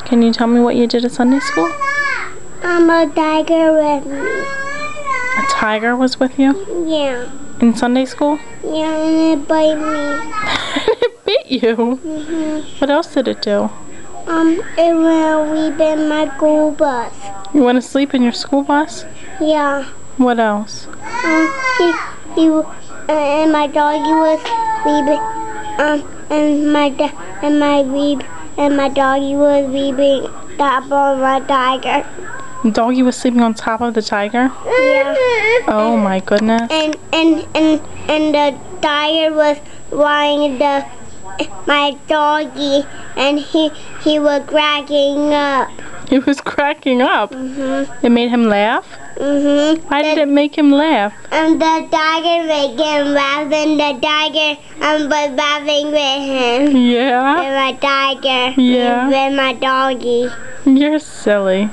Can you tell me what you did at Sunday school? A tiger with me. A tiger was with you? Yeah. In Sunday school? Yeah, and it bit me. It bit you? What else did it do? It went sleep in my school bus. You went to sleep in your school bus? Yeah. What else? And my doggy was sleeping. And my doggy was sleeping top of my tiger. The doggy was sleeping on top of the tiger? Yeah. Oh my goodness. And the tiger was riding my doggy, and he was cracking up. He was cracking up? It made him laugh? Why did it make him laugh? And the tiger made him laugh, and the tiger was laughing with him. Yeah? With my tiger. Yeah. With my doggy. You're silly.